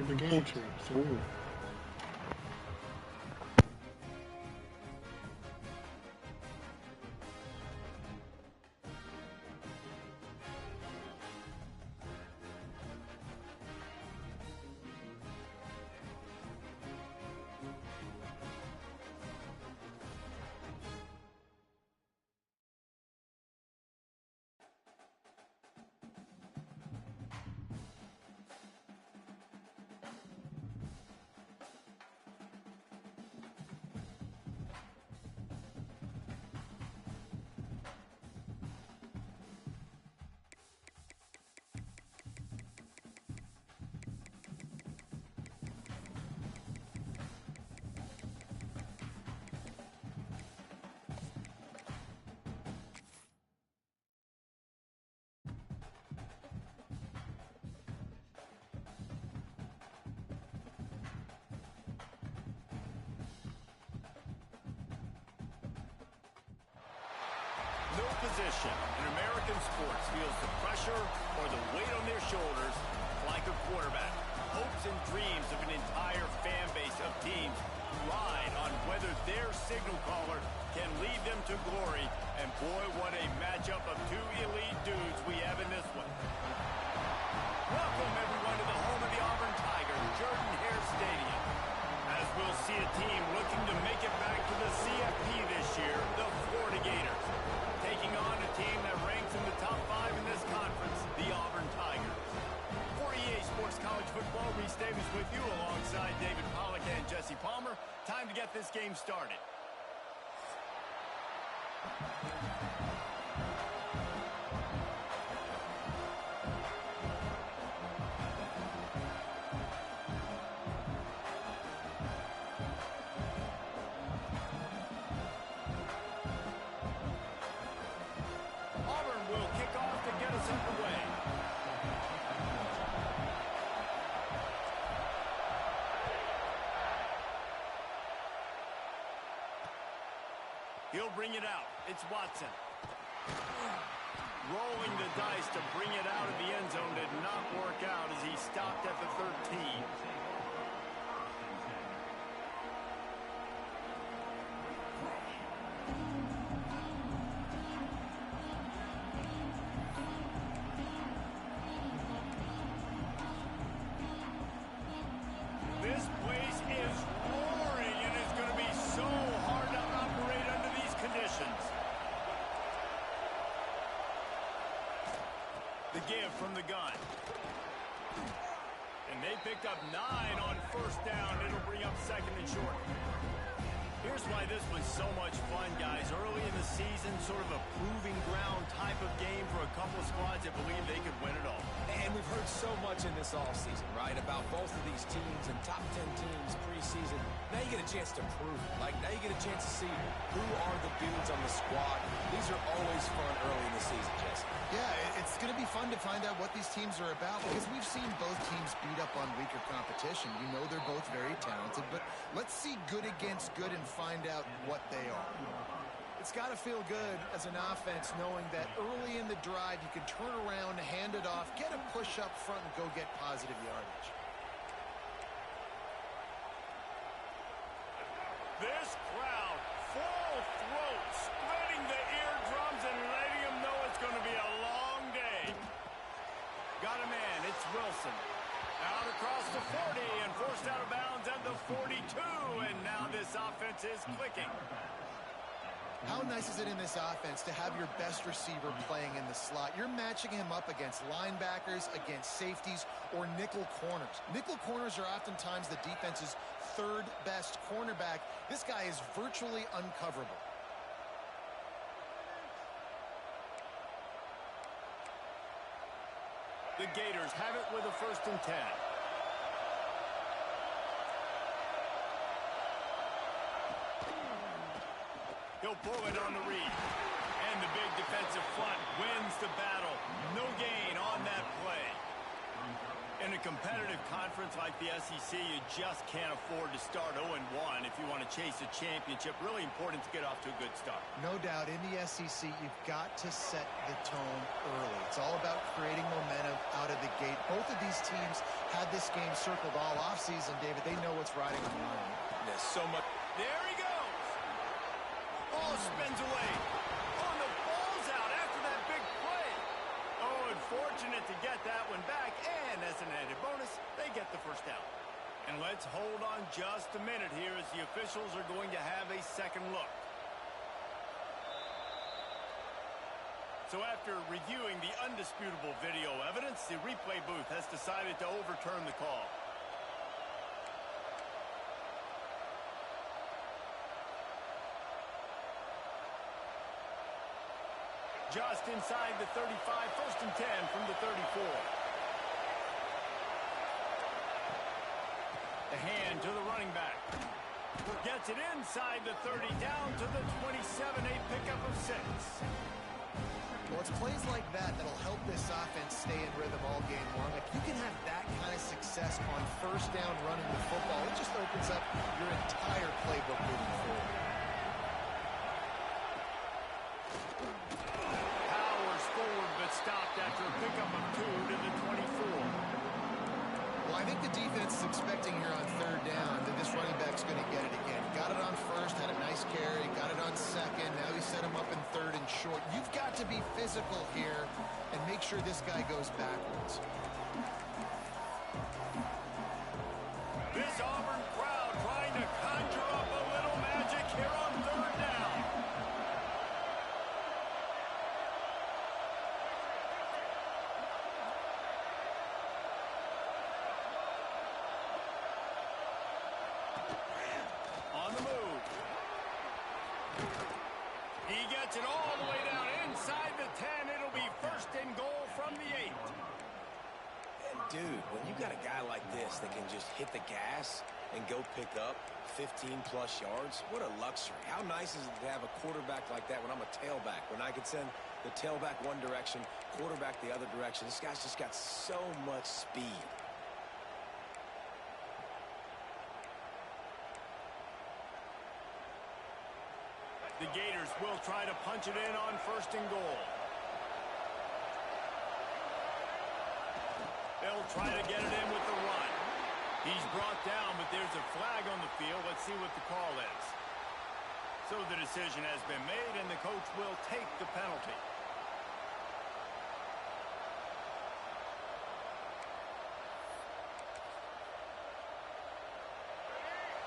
the game changed. Ooh. No position in American sports feels the pressure or the weight on their shoulders like a quarterback. Hopes and dreams of an entire fan base of teams ride on whether their signal caller can lead them to glory. And boy, what a matchup of two elite dudes we have in this one. Welcome, everyone, to the home of the Auburn Tigers, Jordan-Hare Stadium. As we'll see a team looking to make it back to the CFP this year, the Florida Gators. Taking on a team that ranks in the top 5 in this conference, the Auburn Tigers. For EA Sports College Football, Reese Davis with you alongside David Pollack and Jesse Palmer. Time to get this game started. He'll bring it out. It's Watson. Rolling the dice to bring it out of the end zone did not work out as he stopped at the 13. This place is roaring and it's going to be so hard to operate under these conditions. The give from the gun. And they picked up 9 on first down. It'll bring up second and short. Here's why this was so much fun, guys. Early in the season, sort of a proving ground type of game for a couple of squads that believe they could win it all. And we've heard so much in this offseason, right, about both of these teams and top 10 teams preseason. Now you get a chance to prove it. Like, now you get a chance to see who are the dudes on the squad. These are always fun early in the season, Jesse. Yeah, it's going to be fun to find out what these teams are about because we've seen both teams beat up on weaker competition. You know they're both very talented, but let's see good against good and find out what they are. It's got to feel good as an offense knowing that early in the drive you can turn around, hand it off, get a push up front, and go get positive yardage. This crowd, full throat, splitting the eardrums and letting them know it's going to be a long day. Got a man, it's Wilson. Out across the 40 and forced out of bounds at the 42, and now this offense is clicking. How nice is it in this offense to have your best receiver playing in the slot? You're matching him up against linebackers, against safeties, or nickel corners. Nickel corners are oftentimes the defense's third best cornerback. This guy is virtually uncoverable. The Gators have it with a 1st and 10. He'll pull it on the read. And the big defensive front wins the battle. No gain on that play. In a competitive conference like like the SEC, you just can't afford to start 0-1 if you want to chase a championship. Really important to get off to a good start. No doubt, in the SEC, you've got to set the tone early. It's all about creating momentum out of the gate. Both of these teams had this game circled all offseason, David. They know what's riding on the line. There's so much. There he goes. Ball spins away. Oh, the ball's out after that big play. Oh, unfortunate to get that one back. And as an added bonus, they get the first down. And let's hold on just a minute here as the officials are going to have a second look. So after reviewing the undisputable video evidence, the replay booth has decided to overturn the call. Just inside the 35, 1st and 10 from the 34. The hand to the running back. Gets it inside the 30, down to the 27, a pickup of 6. Well, it's plays like that that'll help this offense stay in rhythm all game long. If you can have that kind of success on 1st down running the football, it just opens up your entire playbook moving forward. Stopped after a pickup of 2 to the 24. Well, I think the defense is expecting here on 3rd down that this running back's going to get it again. Got it on 1st, had a nice carry, got it on 2nd. Now he set him up in 3rd and short. You've got to be physical here and make sure this guy goes backwards. This Auburn crowd trying to conjure up a little magic here on 3rd down. On the move. He gets it all the way down inside the 10. It'll be 1st and goal from the 8. And dude, when you got a guy like this that can just hit the gas and go pick up 15-plus yards, what a luxury. How nice is it to have a quarterback like that when I'm a tailback, when I can send the tailback one direction, quarterback the other direction. This guy's just got so much speed. The Gators will try to punch it in on 1st and goal. They'll try to get it in with the run. He's brought down, but there's a flag on the field. Let's see what the call is. So the decision has been made, and the coach will take the penalty.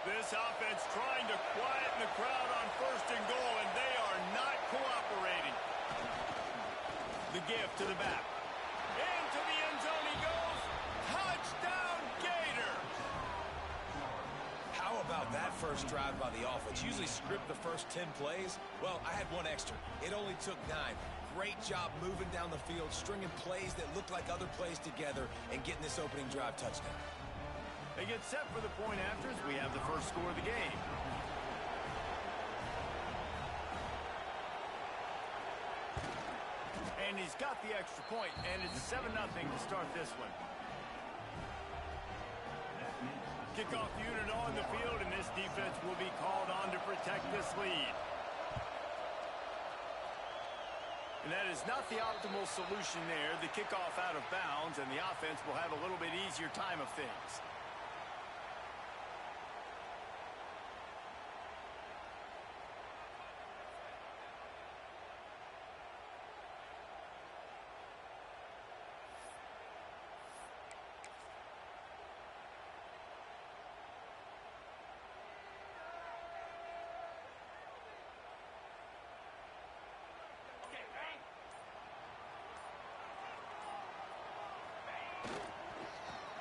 This offense trying to quieten the crowd on 1st and goal, and they are not cooperating. The gift to the back. Into the end zone he goes. Touchdown, Gators! How about that first drive by the offense? Usually script the first 10 plays. Well, I had one extra. It only took 9. Great job moving down the field, stringing plays that looked like other plays together, and getting this opening drive touchdown. They get set for the point after as we have the first score of the game. And he's got the extra point, and it's 7-0 to start this one. Kickoff unit on the field, and this defense will be called on to protect this lead. And that is not the optimal solution there. The kickoff out of bounds, and the offense will have a little bit easier time of things.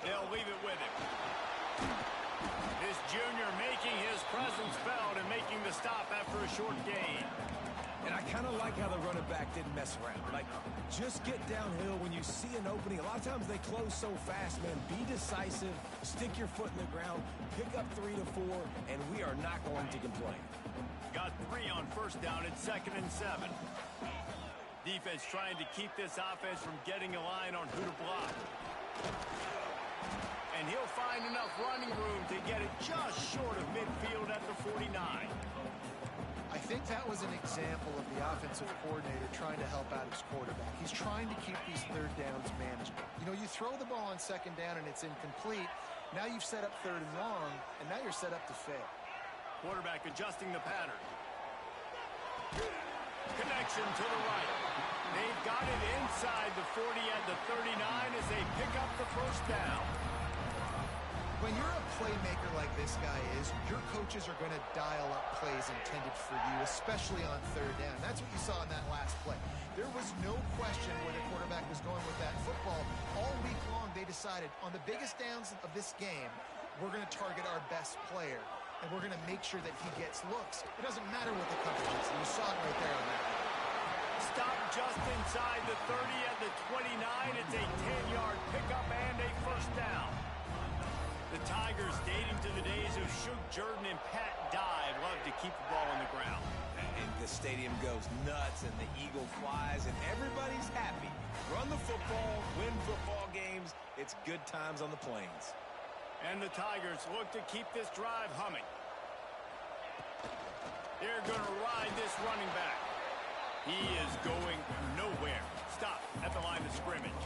They'll leave it with him. This junior making his presence felt and making the stop after a short gain. And I kind of like how the running back didn't mess around. Like, just get downhill when you see an opening. A lot of times they close so fast, man. Be decisive, stick your foot in the ground, pick up 3 to 4, and we are not going to complain. Got 3 on 1st down at 2nd and 7. Defense trying to keep this offense from getting a line on who to block. And and he'll find enough running room to get it just short of midfield at the 49. I think that was an example of the offensive coordinator trying to help out his quarterback. He's trying to keep these third downs manageable. You know, you throw the ball on second down and it's incomplete. Now you've set up third and long, and now you're set up to fail. Quarterback adjusting the pattern. Connection to the right. They've got it inside the 40 at the 39 as they pick up the first down. When you're a playmaker like this guy is, your coaches are going to dial up plays intended for you, especially on third down. That's what you saw in that last play. There was no question where the quarterback was going with that football. All week long, they decided on the biggest downs of this game, we're going to target our best player, and we're going to make sure that he gets looks. It doesn't matter what the coverage is, and you saw it right there on that. Stop just inside the 30 at the 29. It's a 10-yard pickup and a first down. The Tigers, dating to the days of Shug Jordan and Pat Dye, love to keep the ball on the ground. And the stadium goes nuts, and the eagle flies, and everybody's happy. Run the football, win football games. It's good times on the plains. And the Tigers look to keep this drive humming. They're going to ride this running back. He is going nowhere. Stop at the line of scrimmage.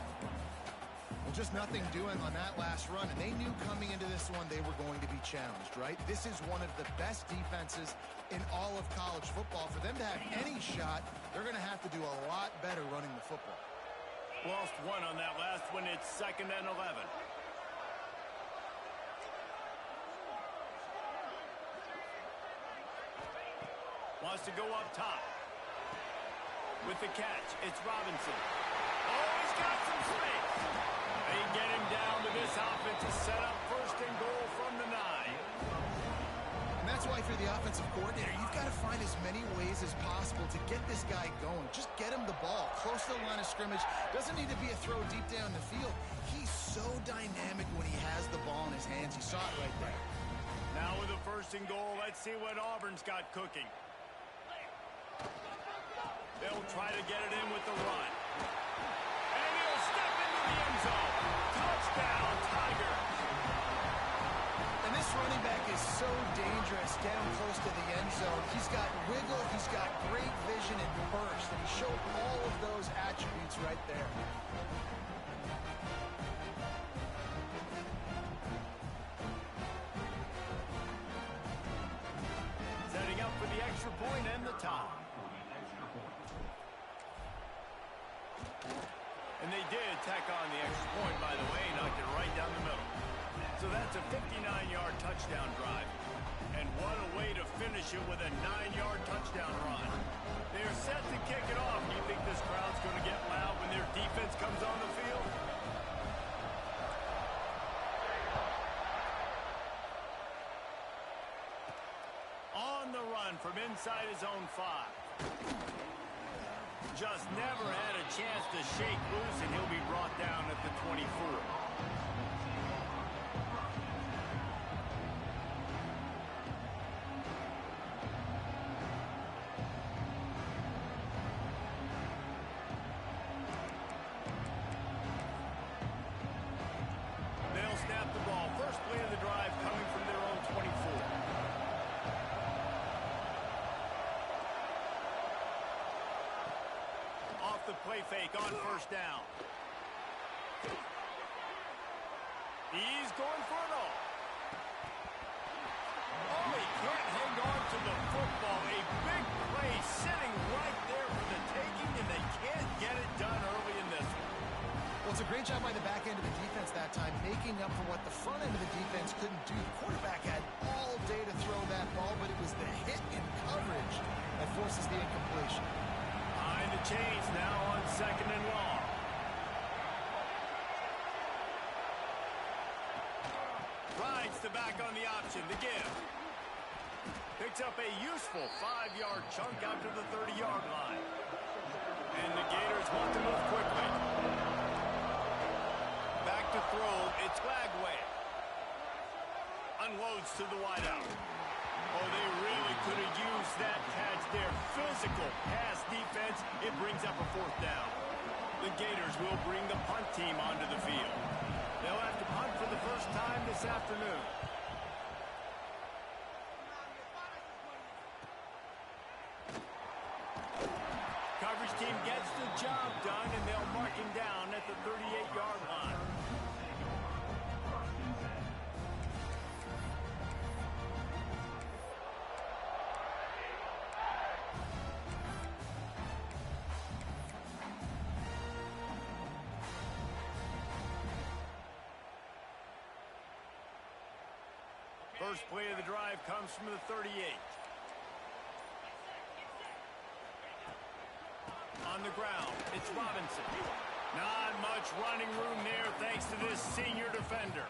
Well, just nothing doing on that last run, and they knew coming into this one they were going to be challenged, right? This is one of the best defenses in all of college football. For them to have any shot, they're going to have to do a lot better running the football. Lost one on that last one. It's 2nd and 11. Wants to go up top. With the catch, it's Robinson. Oh, he's got some space. They get him down to this offensive setup. 1st and goal from the 9. And that's why for the offensive coordinator, you've got to find as many ways as possible to get this guy going. Just get him the ball close to the line of scrimmage. Doesn't need to be a throw deep down the field. He's so dynamic when he has the ball in his hands. You saw it right there. Now with the 1st and goal, let's see what Auburn's got cooking. They'll try to get it in with the run. And he'll step into the end zone. Touchdown, Tigers. And this running back is so dangerous down close to the end zone. He's got wiggle, he's got great vision and burst, and he showed all of those attributes right there. Setting up for the extra point and the tie. And they did tack on the extra point, by the way, knocked it right down the middle. So that's a 59-yard touchdown drive. And what a way to finish it with a 9-yard touchdown run. They're set to kick it off. Do you think this crowd's going to get loud when their defense comes on the field? On the run from inside his own 5. Just never had a chance to shake loose, and he'll be brought down at the 24. They'll snap the ball. First play of the drive coming from their own 24. The play fake on 1st down. He's going for it all. Oh, he can't hang on to the football. A big play sitting right there for the taking, and they can't get it done early in this one. Well, it's a great job by the back end of the defense that time, making up for what the front end of the defense couldn't do. The quarterback had all day to throw that ball, but it was the hit in coverage that forces the incompletion. Behind the chains now on 2nd and long. Rides the back on the option. The give. Picks up a useful 5-yard chunk out to the 30-yard line. And the Gators want to move quickly. Back to throw. It's Glagway. Unloads to the wideout. Oh, they really could have used that catch there. Physical pass defense. It brings up a 4th down. The Gators will bring the punt team onto the field. They'll have to punt for the first time this afternoon. Coverage team gets the job done, and they'll mark him down at the 38-yard line. First play of the drive comes from the 38. On the ground, it's Robinson. Not much running room there thanks to this senior defender.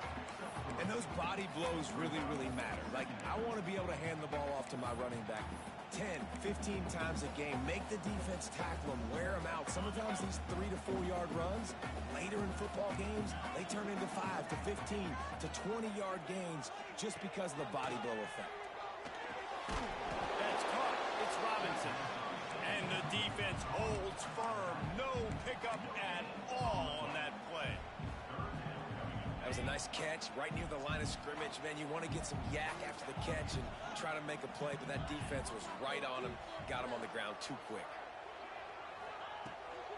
And those body blows really, really matter. Like, I want to be able to hand the ball off to my running back 10, 15 times a game. Make the defense tackle them, wear them out. Sometimes these 3 to 4 yard runs, later in football games, they turn into 5 to 15 to 20-yard gains just because of the body blow effect. That's caught. It's Robinson. And the defense holds firm. No pickup at all on that play. That was a nice catch right near the line of scrimmage. Man, you want to get some yak after the catch and try to make a play, but that defense was right on him, got him on the ground too quick.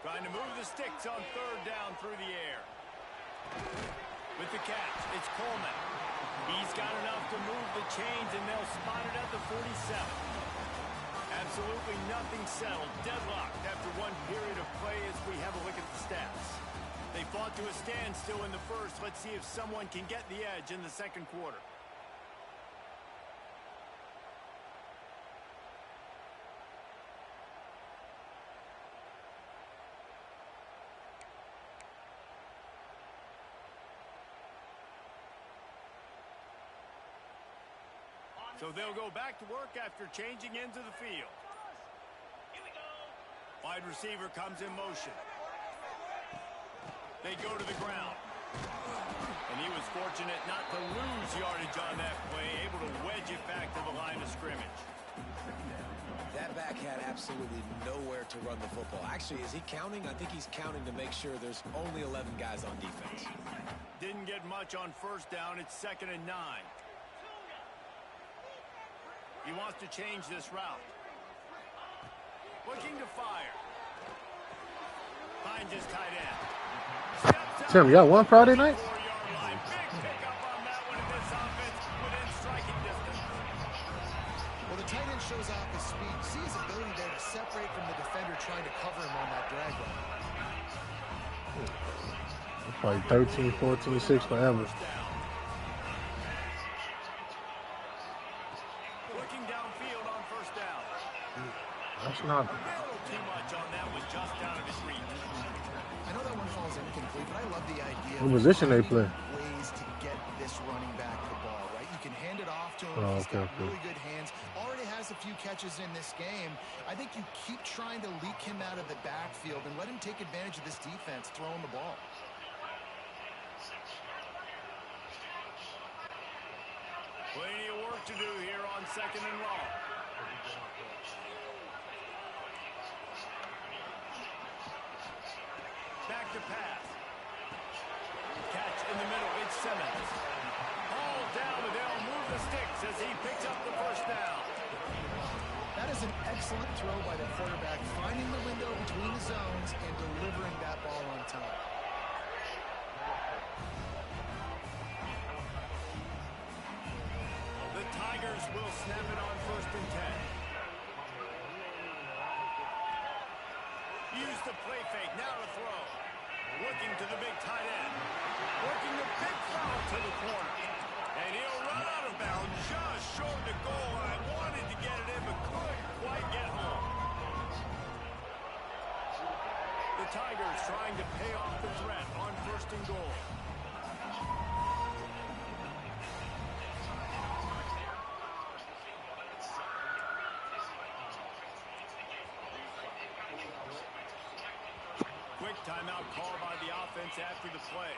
Trying to move the sticks on third down through the air. With the catch, it's Coleman. He's got enough to move the chains, and they'll spot it at the 47. Absolutely nothing settled. Deadlocked after one period of play as we have a look at the stats. They fought to a standstill in the first. Let's see if someone can get the edge in the second quarter. So they'll go back to work after changing into the field. Wide receiver comes in motion. They go to the ground. And he was fortunate not to lose yardage on that play, able to wedge it back to the line of scrimmage. That back had absolutely nowhere to run the football. Actually, is he counting? I think he's counting to make sure there's only 11 guys on defense. Didn't get much on first down. It's 2nd and 9. He wants to change this route. Looking to fire. Finds his tight end. Tim, y'all won Friday night? Big pickup on that one in this offense within striking distance. Well, the tight end shows off his speed. See his ability there to separate from the defender trying to cover him on that drag route. Probably 13, 14, 6 forever. Looking downfield on first down. That's not. A little too much on that one, just out of his reach. I know that one falls incomplete, but I love the idea. What position they play? Ways to get this running back the ball, right? You can hand it off to him. Oh, He's okay, got okay. really good hands. Already has a few catches in this game. I think you keep trying to leak him out of the backfield and let him take advantage of this defense throwing the ball. Plenty of work to do here on 2nd and long. Back to pass. Catch in the middle. It's Simmons. Ball down, and they'll move the sticks as he picks up the first down. That is an excellent throw by the quarterback, finding the window between the zones and delivering that ball on time. The Tigers will snap it on 1st and 10. Use the play fake. Now to throw. Looking to the big tight end. Working the big foul to the corner. And he'll run out of bounds just short of the goal line. Wanted to get it in, but couldn't quite get home. The Tigers trying to pay off the threat on 1st and goal. Quick timeout call by the offense after the play.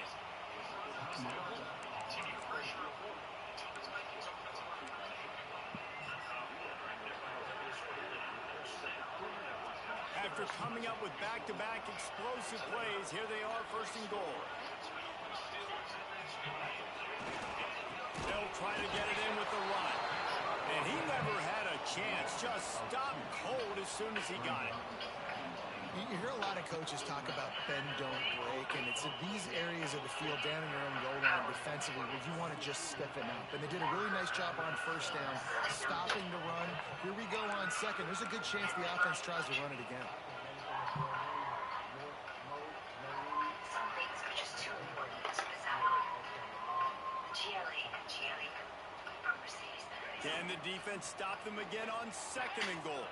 After coming up with back-to-back explosive plays, here they are 1st and goal. They'll try to get it in with the run. And he never had a chance. Just stopped cold as soon as he got it. You hear a lot of coaches talk about bend, don't break, and it's in these areas of the field down in your own goal line defensively where you want to just stiffen up. And they did a really nice job on first down, stopping the run. Here we go on second. There's a good chance the offense tries to run it again. Some things are just too important to miss out on. The GLA and GLE from Mercedes-Benz. Can the defense stop them again on second and goal?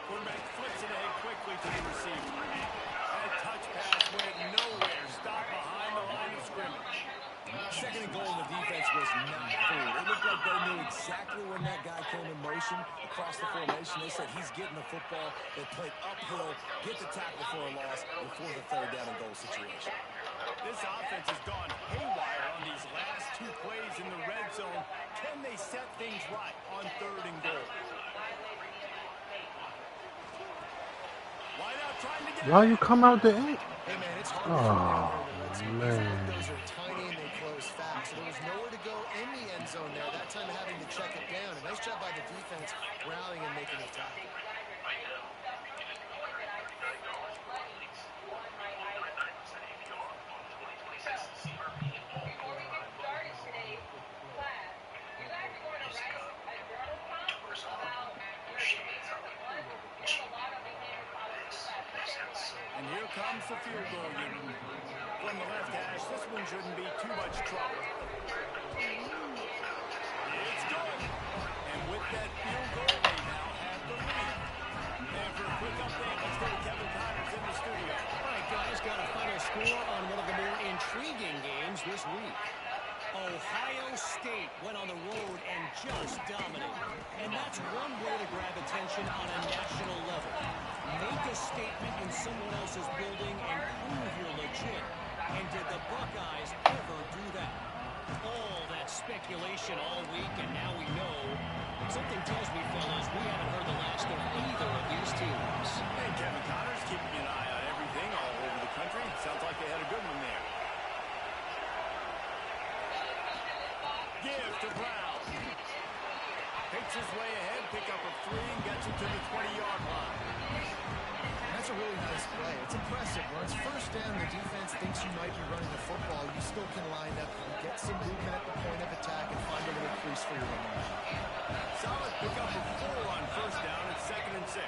Quarterback flips it ahead quickly to the receiver. That touch pass went nowhere. Stop behind the line of scrimmage. Second and goal, the defense was not fooled. It looked like they knew exactly when that guy came in motion across the formation. They said he's getting the football. They played uphill, get the tackle for a loss, and for the third down and goal situation. This offense has gone haywire on these last two plays in the red zone. Can they set things right on third and goal? Why you come out the end? Hey, man, it's hard Oh, man. Those are tiny and they close fast. So there was nowhere to go in the end zone there. That time having to check it down. A nice job by the defense rallying and making a tackle. And here comes the field goal unit. From the left hash, this one shouldn't be too much trouble. It's good. And with that field goal, they now have the lead. And for a quick update, let's go to Kevin Connors in the studio. All right, guys, got a final score on one of the more intriguing games this week. Ohio State went on the road and just dominated. And that's one way to grab attention on a national level. Make a statement in someone else's building and prove you're legit. And did the Buckeyes ever do that? All that speculation all week, and now we know. Something tells me, fellas, we haven't heard the last of either of these teams. Hey, Kevin Connors keeping an eye on everything all over the country. Sounds like they had a good one there. Give to Brown. Picks his way ahead, pick up a 3, and gets it to the 20-yard line. That's a really nice play. It's impressive. When it's first down, the defense thinks you might be running the football. You still can line up, get some movement at the point of attack, and find a little crease for your running. Solid pick up of 4 on first down at 2nd and 6.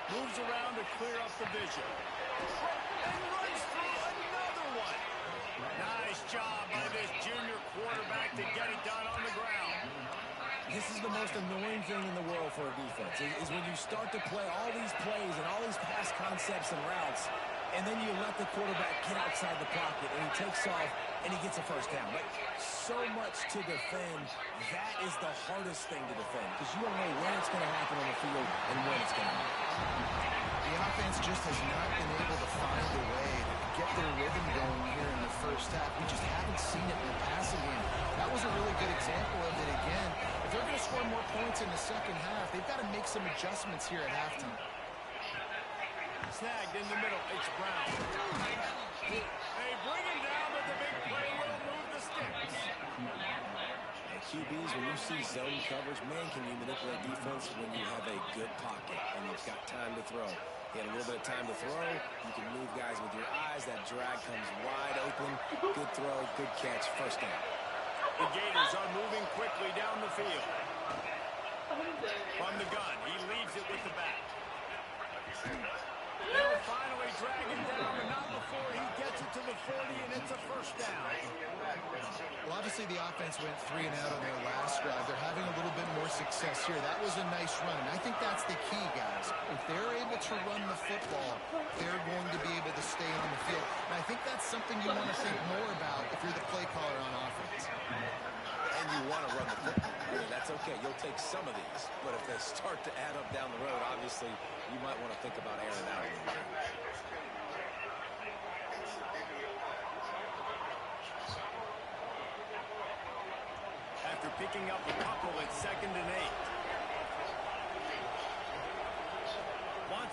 Moves around to clear up the vision. And runs through another one. Nice job by this junior quarterback to get it done on the ground. This is the most annoying thing in the world for a defense, is when you start to play all these plays and all these pass concepts and routes, and then you let the quarterback get outside the pocket, and he takes off, and he gets a first down. Like, so much to defend. That is the hardest thing to defend, because you don't know when it's going to happen on the field and when it's going to happen. The offense just has not been able to find a way to get their rhythm going here in the first half. We just haven't seen it in the passing game. That was a really good example of it again. If they're going to score more points in the second half, they've got to make some adjustments here at halftime. Snagged in the middle. It's Brown. They bring him down, but the big play will move the sticks. And QBs, when you see zone coverage, man, can you manipulate defense when you have a good pocket and you've got time to throw. He had a little bit of time to throw. You can move guys with your eyes. That drag comes wide open. Good throw, good catch, first down. The Gators are moving quickly down the field. From the gun, he leaves it with the back. They'll finally drag him down, but not before he gets it to the 40, and it's a first down. Well, obviously the offense went 3 and out on their last drive. They're having a little bit more success here. That was a nice run, and I think that's the key, guys. If they're able to run the football, they're going to be able to stay on the field. And I think that's something you want to think more about if you're the play caller on offense. And you want to run the football. Yeah, that's okay. You'll take some of these. But if they start to add up down the road, obviously, you might want to think about airing it out a little bit. After picking up a couple at 2nd and 8.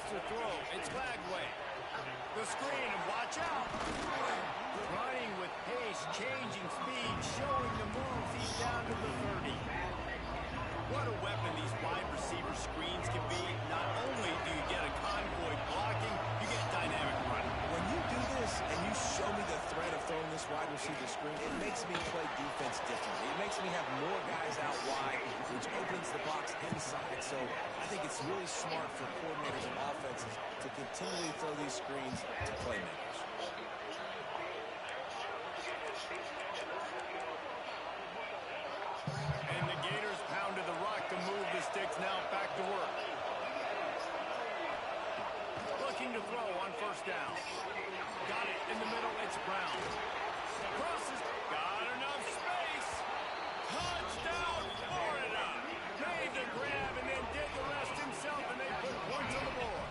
wants to throw. It's Lagway. The screen, and watch out. Running with pace, changing speed, showing the moves. He's down to the 30. What a weapon these wide receiver screens can be. Not only do you get a convoy blocking, you get dynamic running. When you do this and you show me the threat of throwing this wide receiver screen, it makes me play defense differently. It makes me have more guys out wide, which opens the box inside. So I think it's really smart for coordinators and offenses to continually throw these screens to playmakers. And the Gators pounded the rock to move the sticks. Now back to work. Looking to throw on first down. Got it in the middle. It's Brown. Crosses. Got enough space. Touchdown, Florida. Made the grab and then did the rest himself, and they put points on the board.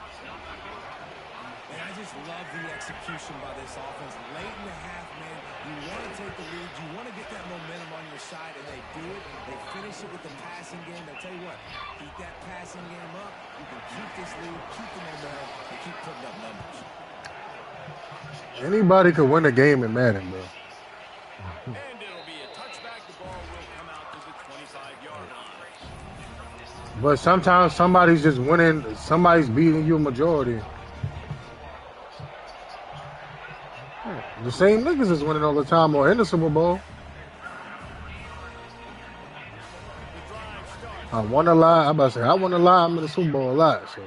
And I just love the execution by this offense. Late in the half, man, you want to take the lead. You want to get that momentum on your side, and they do it. They finish it with the passing game. I tell you what, keep that passing game up. You can keep this lead, keep the momentum, and keep putting up numbers. Anybody could win a game in Madden, bro. And it'll be a touchback. The ball will come out to the 25-yard line. But sometimes somebody's just winning. Somebody's beating you a majority. The same niggas is winning all the time or in the Super Bowl. I won a lot. I'm about to say, I won a lot. I'm in the Super Bowl a lot. So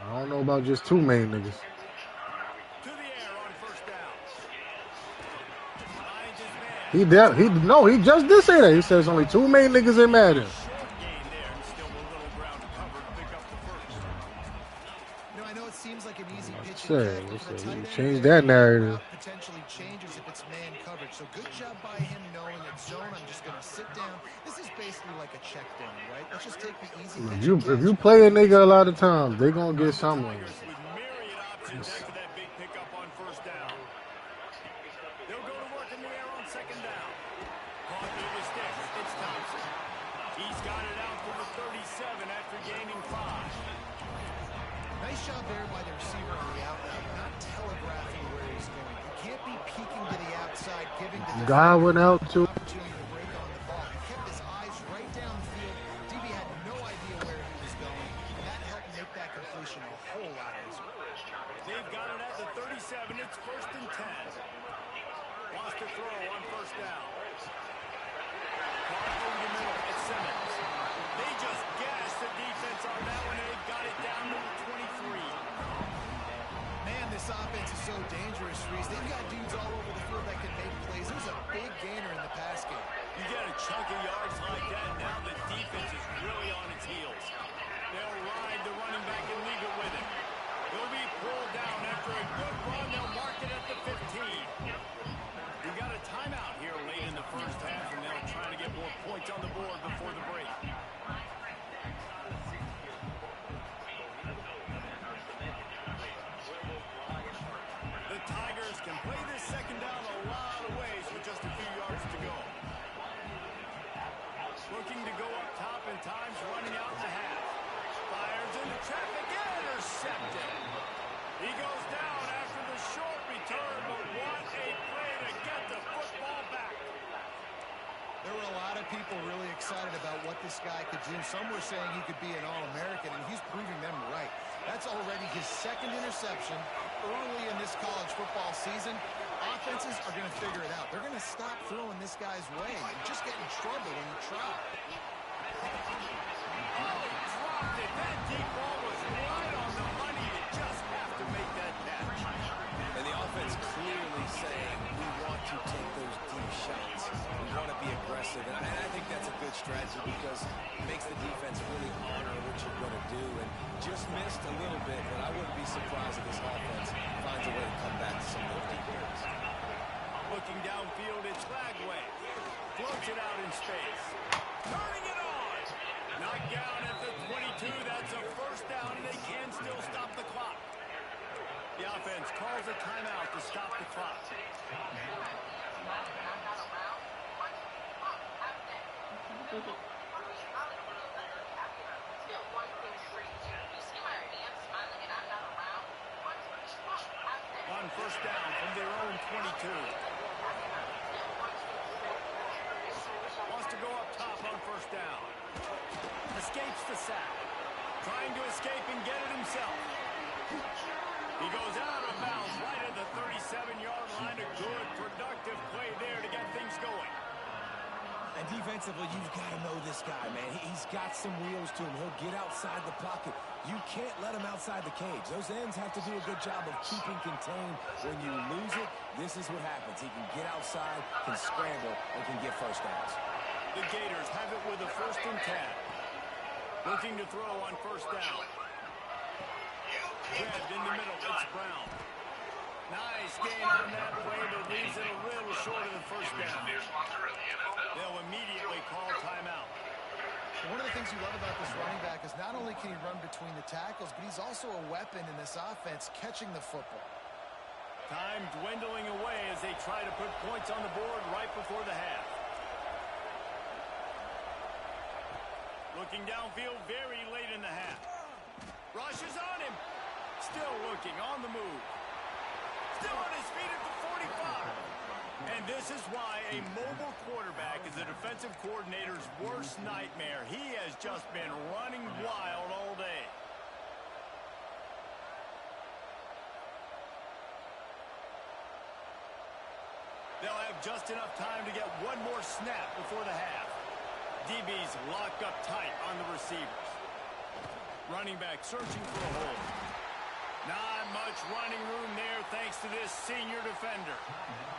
I don't know about just two main niggas. To the air on first down. He just did say that. He says only two main niggas in Madden. Short gain there, and still a little ground to cover to pick up the first. You know, I know it seems like an easy pitch. You change that narrative. Potentially changes if it's man coverage. So good job by him knowing that zone. I'm just going to sit down. This is basically like a check down, right? Let's just take the easy. If you play a nigga a lot of times, they gonna get somewhere. Tigers with myriad options after that big pickup on first down. They'll go to work in the air on second down. Caught near the sticks. It's Thompson. He's got it out to the 37 after gaining 5. Nice job there by the receiver on the out route, not telegraphing where he's going. He can't be peeking to the outside, giving the Guy went out too. opportunity to break on the ball. He kept his eyes right downfield. DB had no idea where he was going, and that helped make that completion a whole lot easier. They've got it at the 37. It's first and 10. Wants to throw on first down. Caught over the middle. It's Simmons. They just gassed the defense on that one, and they've got it down to the 23. Man, this offense is so dangerous, Reese. They've got dudes all over the field that can make plays. There's a big gainer in the pass game. You get a chunk of yards like that, now the defense is really on its heels. They'll ride the running back and leave it with him. He'll be pulled down after a good run. They'll mark it at the 15. We got a timeout here late in the first half, and they'll try to get more points on the board before the break. The Tigers can play this second down a lot of ways with just a few yards to go. Looking to go up top, and time's running out in the half. Fires into traffic, intercepted. He goes down after the short return, but what a play to get the football back. There were a lot of people really excited about what this guy could do. Some were saying he could be an All-American, and he's proving them right. That's already his second interception early in this college football season. Offenses are going to figure it out. They're going to stop throwing this guy's way. You just get in trouble when you try. Oh, dropped it. That deep ball was right on the money. You just have to make that catch. And the offense clearly saying, we want to take those deep shots. We want to be aggressive. And I think that's a good strategy because it makes the defense really honor what you're going to do. And just missed a little bit, but I wouldn't be surprised if this offense finds a way to come back to some of those deep areas. Looking downfield, it's Lagway. Floats it out in space. Turning it on. Knocked down at the 22. That's a first down, and they can still stop the clock. The offense calls a timeout to stop the clock. first down from their own 22. Wants to go up top on first down. Escapes the sack. Trying to escape and get it himself. He goes out of bounds right at the 37-yard line. A good, productive play there to get things going. And defensively, you've got to know this guy, man. He's got some wheels to him. He'll get outside the pocket. You can't let him outside the cage. Those ends have to do a good job of keeping contained. When you lose it, this is what happens. He can get outside, can scramble, and can get first downs. The Gators have it with a 1st and 10. Looking to throw on first down. Grabbed in the middle. It's Brown. Nice gain on that play, but leaves it a little short of the first down. They'll immediately call timeout. One of the things you love about this running back is not only can he run between the tackles, but he's also a weapon in this offense catching the football. Time dwindling away as they try to put points on the board right before the half. Looking downfield very late in the half. Rushes on him. Still looking on the move. Still on his feet at the 45. And this is why a mobile quarterback is a defensive coordinator's worst nightmare. He has just been running wild all day. They'll have just enough time to get one more snap before the half. DB's locked up tight on the receivers. Running back searching for a hole. Not much running room there thanks to this senior defender.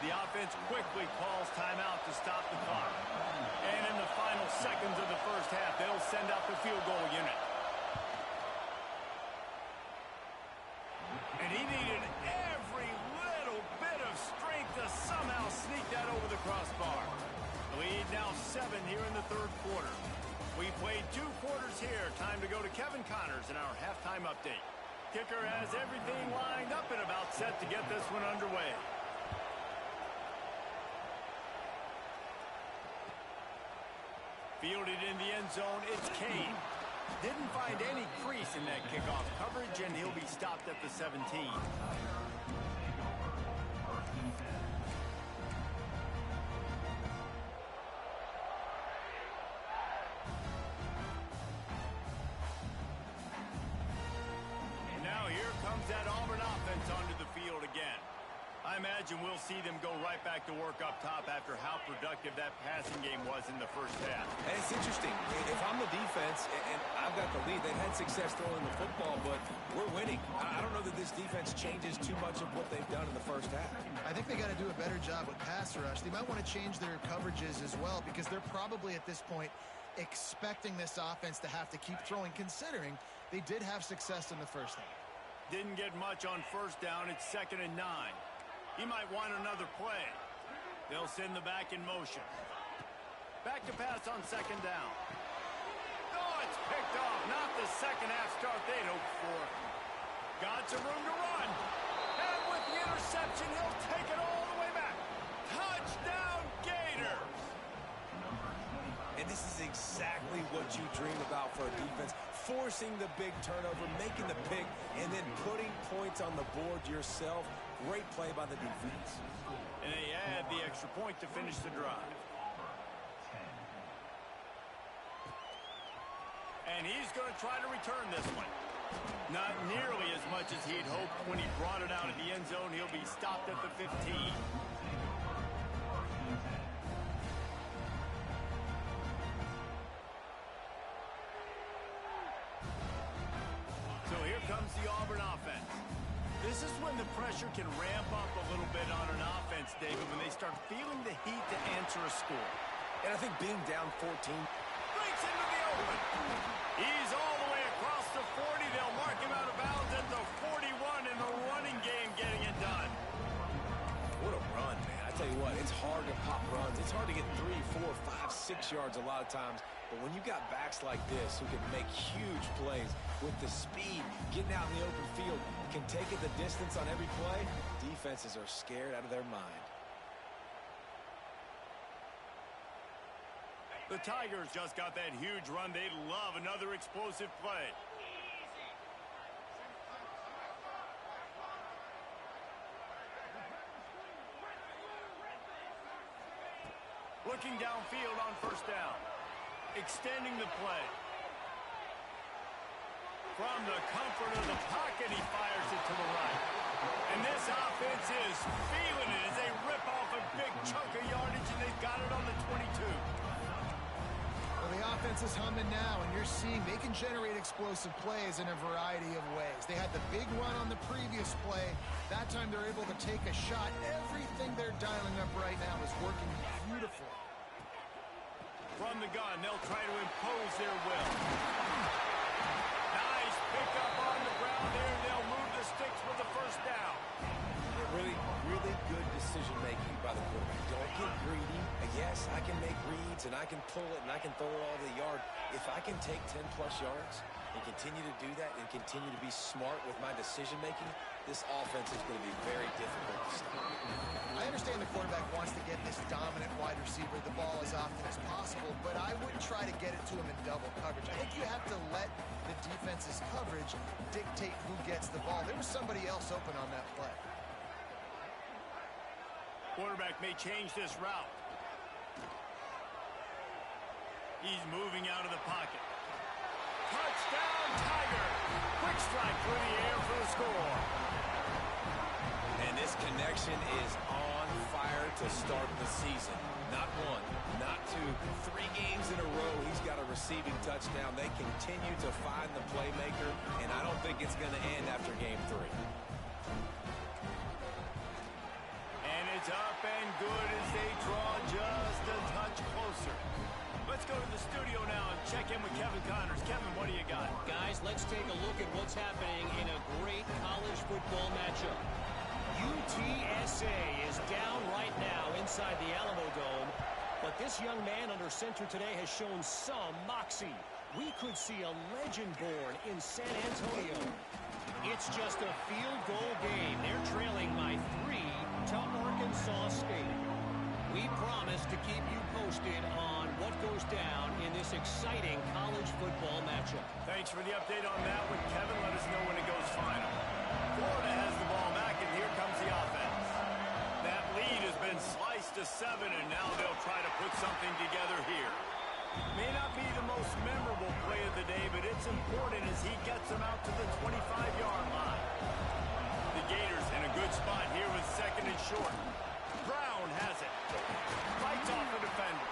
The offense quickly calls timeout to stop the clock. And in the final seconds of the first half, they'll send out the field goal unit. And he needed every little bit of strength to somehow sneak that over the crossbar. The lead now 7 here in the 3rd quarter. We played 2 quarters here. Time to go to Kevin Connors in our halftime update. Kicker has everything lined up and about set to get this one underway. Fielded in the end zone, it's Kane. Didn't find any crease in that kickoff coverage, and he'll be stopped at the 17. That Auburn offense onto the field again. I imagine we'll see them go right back to work up top after how productive that passing game was in the first half. And it's interesting. If I'm the defense and I've got the lead, they've had success throwing the football, but we're winning. I don't know that this defense changes too much of what they've done in the first half. I think they got to do a better job with pass rush. They might want to change their coverages as well because they're probably at this point expecting this offense to have to keep throwing, considering they did have success in the first half. Didn't get much on first down. It's 2nd and 9. He might want another play. They'll send the back in motion. Back to pass on 2nd down. Oh, it's picked off. Not the second half start they'd hoped for. Got some room to run. And with the interception, he'll take it all the way back. Touchdown, Gators! And this is exactly what you dream about for a defense. Forcing the big turnover, making the pick, and then putting points on the board yourself. Great play by the defense. And they add the extra point to finish the drive. And he's going to try to return this one. Not nearly as much as he'd hoped when he brought it out of the end zone. He'll be stopped at the 15. Comes the Auburn offense. This is when the pressure can ramp up a little bit on an offense, David, when they start feeling the heat to answer a score. And I think being down 14. Breaks into the open. He's all the way across the 40. They'll mark him out of bounds at the 41 in the running game getting it done. What a run, man. I tell you what, it's hard to pop runs. It's hard to get 3, 4, 5, 6 yards a lot of times. But when you got backs like this who can make huge plays with the speed, getting out in the open field, can take it the distance on every play, defenses are scared out of their mind. The Tigers just got that huge run. They love another explosive play. Switching downfield on first down. Extending the play. From the comfort of the pocket, he fires it to the right. And this offense is feeling it as they rip off a big chunk of yardage, and they've got it on the 22. Well, the offense is humming now, and you're seeing they can generate explosive plays in a variety of ways. They had the big run on the previous play. That time they're able to take a shot. Everything they're dialing up right now is working beautifully. From the gun, they'll try to impose their will. Nice pickup on the ground there. They'll move the sticks with the first down. Really, really good decision-making by the quarterback. Don't get greedy. Yes, I can make reads, and I can pull it, and I can throw it all to the yard. If I can take 10-plus yards and continue to do that and continue to be smart with my decision-making, this offense is going to be very difficult to stop. I understand the quarterback wants to get this dominant wide receiver the ball as often as possible, but I wouldn't try to get it to him in double coverage. I think you have to let the defense's coverage dictate who gets the ball. There was somebody else open on that play. Quarterback may change this route. He's moving out of the pocket. Touchdown, Tiger! Quick strike through the air for the score. And this connection is on fire to start the season. Not one, not two, 3 games in a row he's got a receiving touchdown. They continue to find the playmaker, and I don't think it's going to end after game 3. And it's up and good as they draw just a touch closer. Let's go to the studio now and check in with Kevin Connors. Kevin, what do you got? Guys, let's take a look at what's happening in a great college football matchup. UTSA is down right now inside the Alamo Dome, but this young man under center today has shown some moxie. We could see a legend born in San Antonio. It's just a field goal game. They're trailing by 3 to Arkansas State. We promise to keep you posted on what goes down in this exciting college football matchup. Thanks for the update on that one, Kevin. Let us know when it goes final. Florida has the ball back, and here comes the offense. That lead has been sliced to 7, and now they'll try to put something together here. May not be the most memorable play of the day, but it's important as he gets them out to the 25-yard line. The Gators in a good spot here with 2nd and short. Brown has it. Fights off a defender.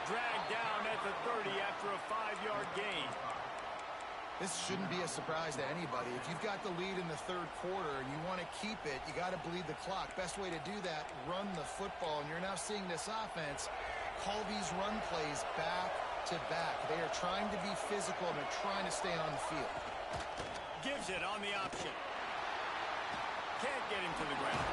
Dragged down at the 30 after a 5-yard gain. This shouldn't be a surprise to anybody. If you've got the lead in the 3rd quarter and you want to keep it, you got to bleed the clock. Best way to do that, run the football. And you're now seeing this offense call these run plays back to back. They are trying to be physical and they're trying to stay on the field. Gives it on the option. Can't get him to the ground.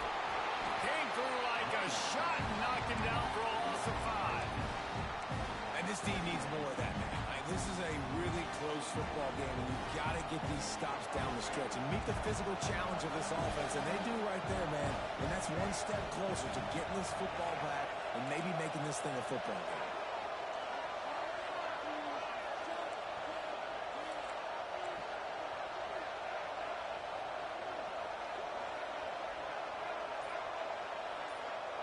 Came through like a shot and knocked him down for a loss of 5. And this team needs more of that, man. This is a really close football game, and you've got to get these stops down the stretch and meet the physical challenge of this offense, and they do right there, man. And that's one step closer to getting this football back and maybe making this thing a football game.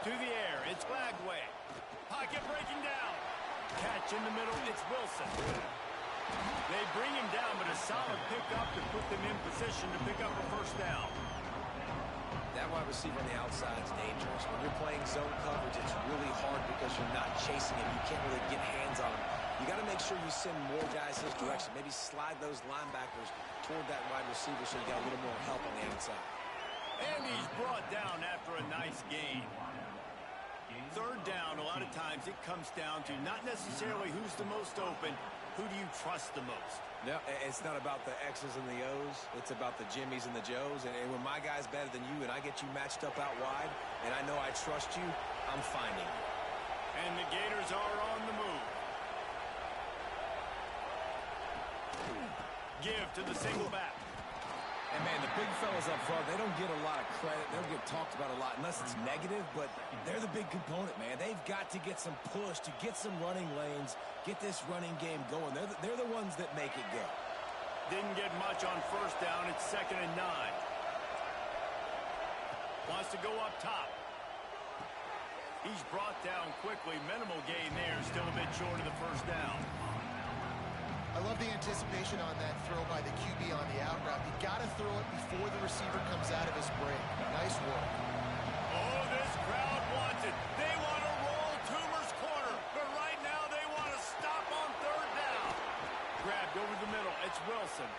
To the air, it's Glagway. Pocket breaking down. Catch in the middle, it's Wilson. They bring him down, but a solid pickup to put them in position to pick up a first down. That wide receiver on the outside is dangerous. When you're playing zone coverage, it's really hard because you're not chasing him. You can't really get hands on him. You got to make sure you send more guys his direction. Maybe slide those linebackers toward that wide receiver so you got a little more help on the outside. And he's brought down after a nice gain. 3rd down, a lot of times it comes down to not necessarily who's the most open, who do you trust the most? No, it's not about the X's and the O's. It's about the Jimmies and the Joes. And when my guy's better than you and I get you matched up out wide and I know I trust you, I'm finding you. And the Gators are on the move. Give to the single back. And, man, the big fellas up front, they don't get a lot of credit. They don't get talked about a lot unless it's negative, but they're the big component, man. They've got to get some push, to get some running lanes, get this running game going. They're the ones that make it go. Didn't get much on first down. It's 2nd and 9. Wants to go up top. He's brought down quickly. Minimal gain there. Still a bit short of the first down. I love the anticipation on that throw by the QB on the out route. You got to throw it before the receiver comes out of his break. Nice work. Oh, this crowd wants it. They want to roll Toomer's corner, but right now they want to stop on third down. Grabbed over the middle. It's Wilson.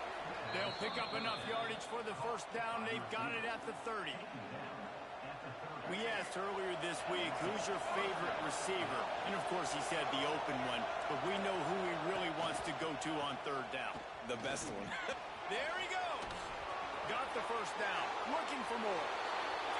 They'll pick up enough yardage for the first down. They've got it at the 30. We asked earlier this week, who's your favorite receiver? And, of course, he said the open one, but we know who he really wants to go to on third down. The best one. There he goes. Got the first down. Looking for more.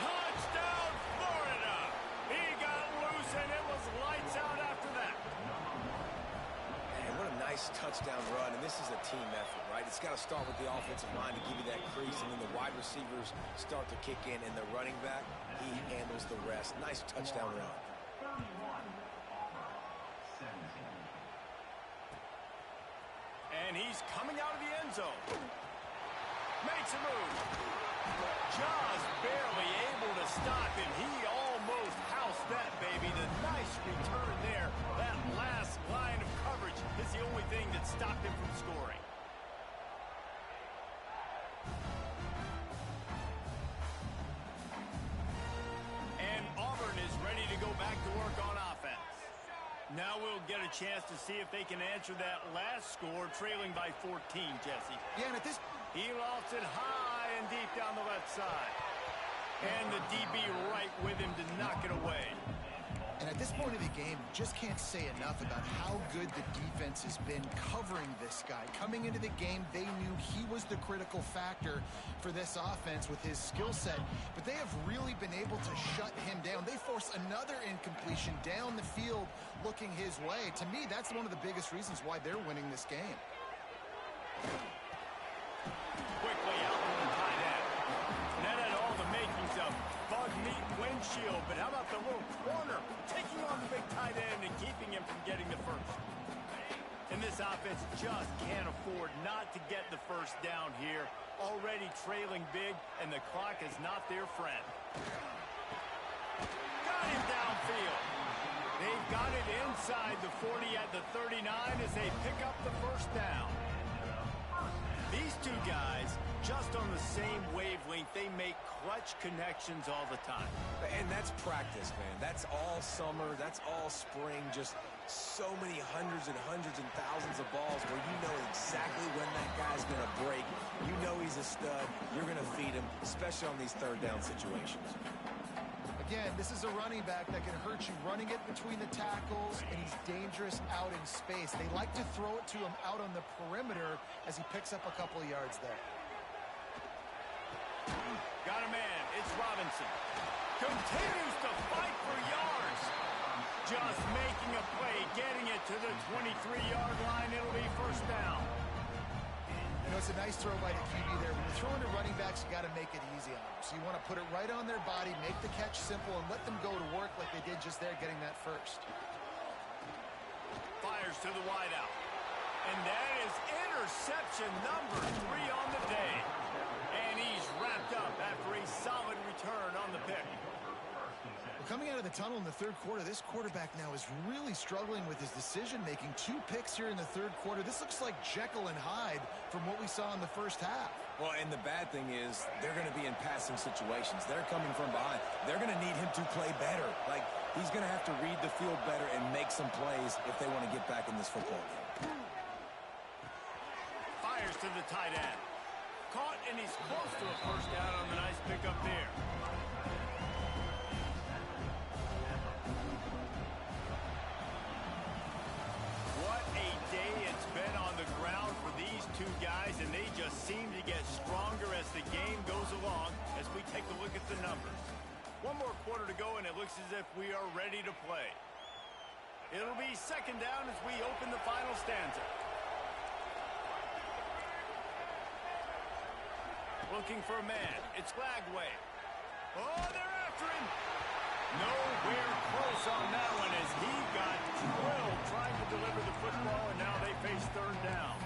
Touchdown, Florida. He got loose, and it was lights out after that. Man, what a nice touchdown run, and this is a team effort, right? It's got to start with the offensive line to give you that crease, and then the wide receivers start to kick in, and the running back, he handles the rest. Nice touchdown run. And he's coming out of the end zone. Makes a move. Just barely able to stop him. He almost housed that, baby. The nice return there. That last line of coverage is the only thing that stopped him from scoring. And Auburn is ready to go back to work on offense. Now we'll get a chance to see if they can answer that last score, trailing by 14, Jesse. Yeah, and at this... He lofts it high and deep down the left side. And the DB right with him to knock it away. And at this point of the game, you just can't say enough about how good the defense has been covering this guy. Coming into the game, they knew he was the critical factor for this offense with his skill set. But they have really been able to shut him down. They force another incompletion down the field looking his way. To me, that's one of the biggest reasons why they're winning this game. Quickly out on the tight end. And that had all the makings of bug meat windshield. But how about the little corner taking on the big tight end and keeping him from getting the first? And this offense just can't afford not to get the first down here. Already trailing big, and the clock is not their friend. Got him downfield. They've got it inside the 40 at the 39 as they pick up the first down. These two guys, just on the same wavelength, they make clutch connections all the time. And that's practice, man. That's all summer. That's all spring. Just so many hundreds and thousands of balls where you know exactly when that guy's going to break. You know he's a stud. You're going to feed him, especially on these third down situations. Again, this is a running back that can hurt you running it between the tackles, and he's dangerous out in space. They like to throw it to him out on the perimeter as he picks up a couple of yards there. Got a man. It's Robinson. Continues to fight for yards. Just making a play, getting it to the 23-yard line. It'll be first down. You know, it's a nice throw by the QB there. When you're throwing to running backs, you got to make it easy on them. So you want to put it right on their body, make the catch simple, and let them go to work like they did just there, getting that first. Fires to the wideout. And that is interception number 3 on the day. And he's wrapped up after a solid return on the pick. Well, coming out of the tunnel in the third quarter, this quarterback now is really struggling with his decision-making. 2 picks here in the third quarter. This looks like Jekyll and Hyde from what we saw in the first half. Well, and the bad thing is they're going to be in passing situations. They're coming from behind. They're going to need him to play better. Like, he's going to have to read the field better and make some plays if they want to get back in this football game. Fires to the tight end. Caught, and he's close to a first down on the nice pickup there. What a day it's been on the ground for these two guys, and they just seem to get stronger as the game goes along as we take a look at the numbers. 1 more quarter to go, and it looks as if we are ready to play. It'll be second down as we open the final stanza. Looking for a man. It's Lagway. Oh, they're after him. Nowhere close on that one as he got drilled trying to deliver the football, and now they face third down.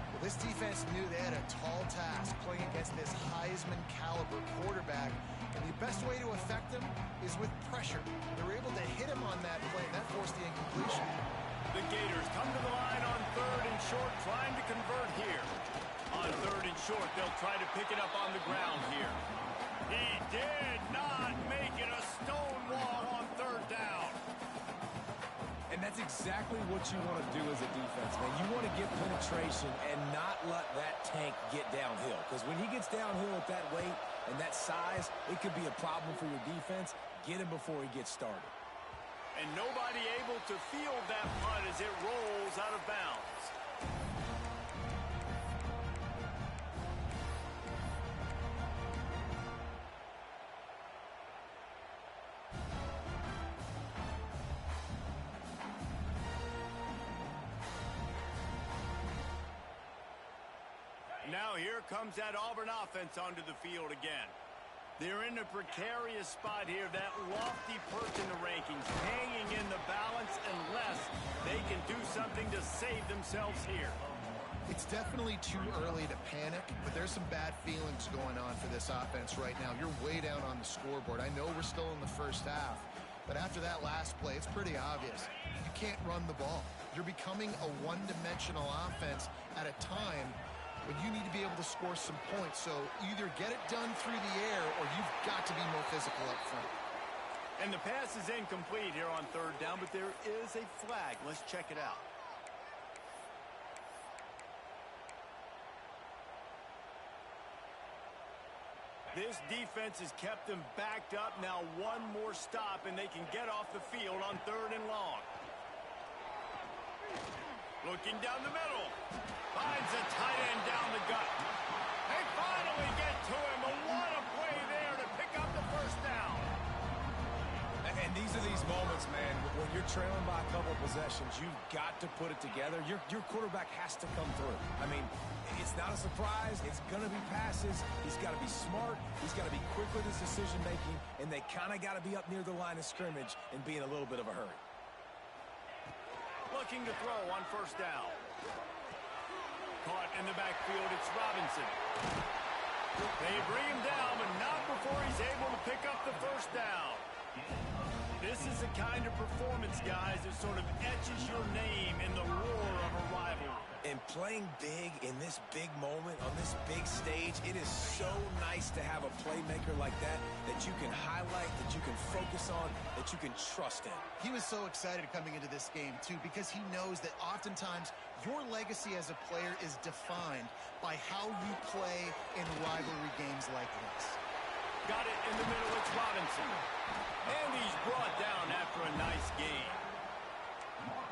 Well, this defense knew they had a tall task playing against this Heisman caliber quarterback. And the best way to affect him is with pressure. They were able to hit him on that play, and that forced the incompletion. The Gators come to the line on 3rd and short, trying to convert here. On 3rd and short, they'll try to pick it up on the ground here. He did not make it a stone wall on 3rd down. And that's exactly what you want to do as a defense, man. You want to get penetration and not let that tank get downhill. Because when he gets downhill at that weight and that size, it could be a problem for your defense. Get him before he gets started. And nobody able to field that punt as it rolls out of bounds. Now here comes that Auburn offense onto the field again. They're in a precarious spot here, that lofty perch in the rankings, hanging in the balance unless they can do something to save themselves here. It's definitely too early to panic, but there's some bad feelings going on for this offense right now. You're way down on the scoreboard. I know we're still in the first half, but after that last play, it's pretty obvious. You can't run the ball. You're becoming a one-dimensional offense at a time when you need to be able to score some points. So either get it done through the air or you've got to be more physical up front. And the pass is incomplete here on 3rd down, but there is a flag. Let's check it out. This defense has kept them backed up. Now one more stop, and they can get off the field on 3rd and long. Looking down the middle. Finds a tight end down the gut. They finally get to him. But what a play there to pick up the 1st down. And these are these moments, man, when you're trailing by a couple of possessions, you've got to put it together. Your quarterback has to come through. I mean, it's not a surprise. It's going to be passes. He's got to be smart. He's got to be quick with his decision-making, and they kind of got to be up near the line of scrimmage and be in a little bit of a hurry. Looking to throw on 1st down. Caught in the backfield, it's Robinson. They bring him down, but not before he's able to pick up the 1st down. This is the kind of performance, guys, that sort of etches your name in the roar of a rivalry. And playing big in this big moment, on this big stage, it is so nice to have a playmaker like that that you can highlight, that you can focus on, that you can trust in. He was so excited coming into this game, too, because he knows that oftentimes your legacy as a player is defined by how you play in rivalry games like this. Got it in the middle, it's Robinson. And he's brought down after a nice game.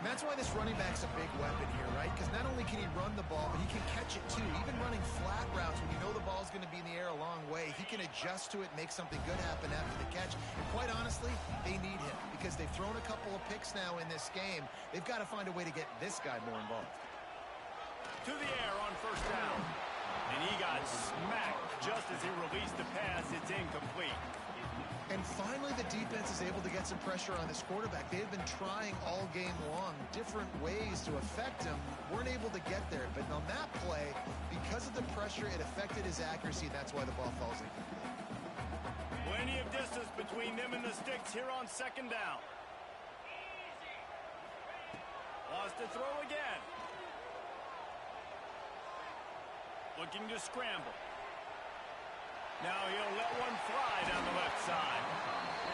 And that's why this running back's a big weapon here, right? Because not only can he run the ball, but he can catch it too. Even running flat routes when you know the ball's going to be in the air a long way, he can adjust to it, make something good happen after the catch. And quite honestly, they need him because they've thrown a couple of picks now in this game. They've got to find a way to get this guy more involved. To the air on 1st down. And he got smacked just as he released the pass. It's incomplete. And finally, the defense is able to get some pressure on this quarterback. They have been trying all game long different ways to affect him. Weren't able to get there. But on that play, because of the pressure, it affected his accuracy, and that's why the ball falls in. Plenty of distance between them and the sticks here on 2nd down. Wants to throw again. Looking to scramble. Now he'll let one fly down the left side.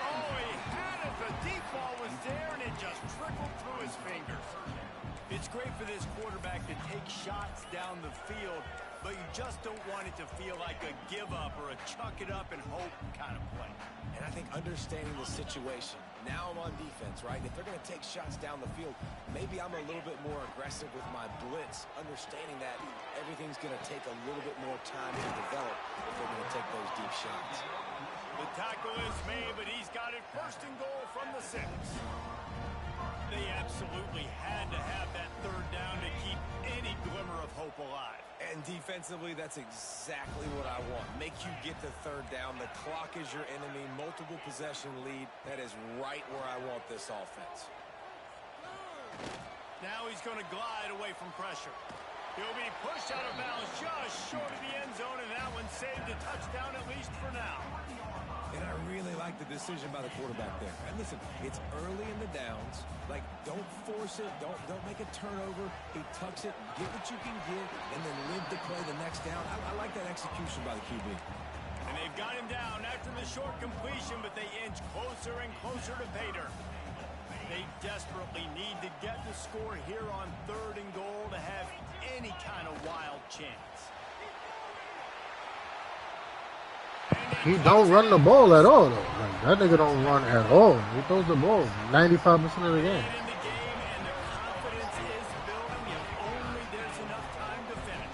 Oh, he had it. The deep ball was there, and it just trickled through his fingers. It's great for this quarterback to take shots down the field, but you just don't want it to feel like a give-up or a chuck-it-up and hope kind of play. And I think understanding the situation, now I'm on defense, right? If they're going to take shots down the field, maybe I'm a little bit more aggressive with my blitz, understanding that everything's going to take a little bit more time to develop if they're going to take those deep shots. The tackle is made, but he's got it 1st and goal from the 6. They absolutely had to have that 3rd down to keep any glimmer of hope alive. And defensively, that's exactly what I want. Make you get the 3rd down. The clock is your enemy. Multiple possession lead. That is right where I want this offense. Now he's going to glide away from pressure. He'll be pushed out of bounds just short of the end zone, and that one saved a touchdown at least for now. And I really like the decision by the quarterback there. And listen, it's early in the downs. Like, don't force it. Don't make a turnover. He tucks it, get what you can get, and then live to play the next down. I like that execution by the QB. And they've got him down after the short completion, but they inch closer and closer to pay dirt. They desperately need to get the score here on 3rd and goal to have any kind of wild chance. He don't run the ball at all, though. Like, that nigga don't run at all. He throws the ball 95% of the game. In the game, and the confidence is building if only there's enough time to finish.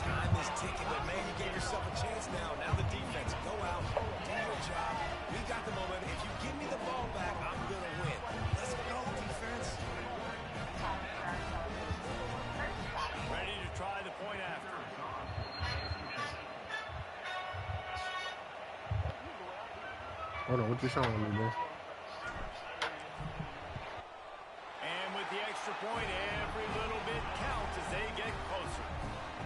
Time is ticking, but man, you gave yourself a chance now. Now the defense, go out, do your job. We got the moment. If you give me the ball back, I'm going to win. Let's go, defense. Ready to try the point after. Hold on, what you showing me, bro? And with the extra point, every little bit counts as they get closer.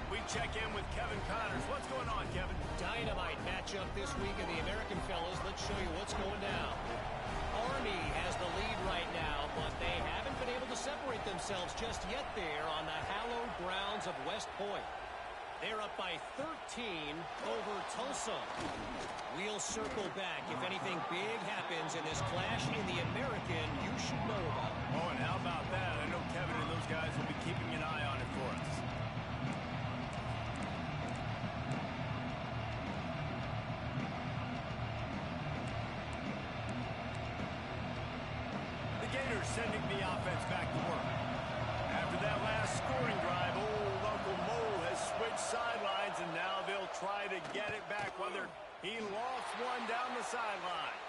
We check in with Kevin Connors. What's going on, Kevin? Dynamite matchup this week in the American fellas. Let's show you what's going down. Army has the lead right now, but they haven't been able to separate themselves just yet there on the hallowed grounds of West Point. They're up by 13 over Tulsa. We'll circle back if anything big happens in this clash in the American you should know about. Oh, and how about that? I know Kevin and those guys will be keeping an eye on it for us. The Gators sending the offense back to work. After that last scoring drive, old Uncle Mo has switched sidelines, and now they'll try to get it back, whether he lost one down the sideline.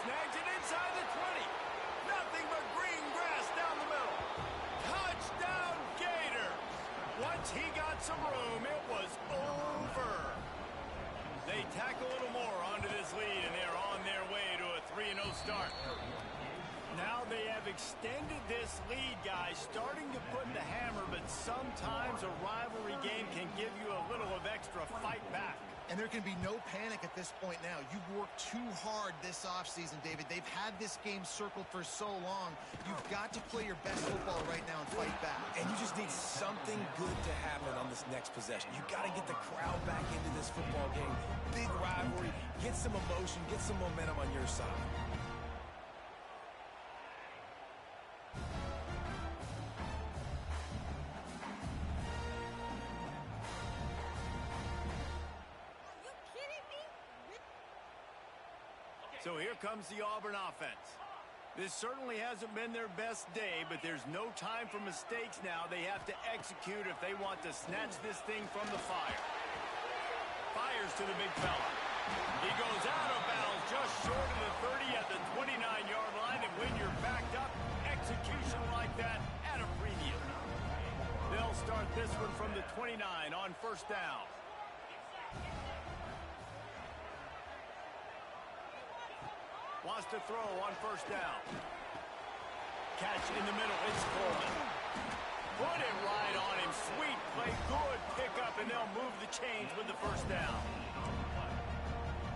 Snags it inside the 20. Nothing but green grass down the middle. Touchdown, Gator. Once he got some room, it was over. They tack a little more onto this lead, and they're on their way to a 3-0 start. Now they have extended this lead, guys, starting to put the hammer, but sometimes a rivalry game can give you a little of extra fight back. And there can be no panic at this point now. You've worked too hard this offseason, David. They've had this game circled for so long. You've got to play your best football right now and fight back. And you just need something good to happen on this next possession. You got to get the crowd back into this football game. Big rivalry. Get some emotion. Get some momentum on your side. So here comes the Auburn offense. This certainly hasn't been their best day, but there's no time for mistakes now. They have to execute if they want to snatch this thing from the fire. Fires to the big fella. He goes out of bounds just short of the 30 at the 29-yard line, and when you're backed up, execution like that at a premium. They'll start this one from the 29 on 1st down. Wants to throw on 1st down. Catch in the middle. It's Coleman. Put it right on him. Sweet play. Good pickup, and they'll move the chains with the 1st down.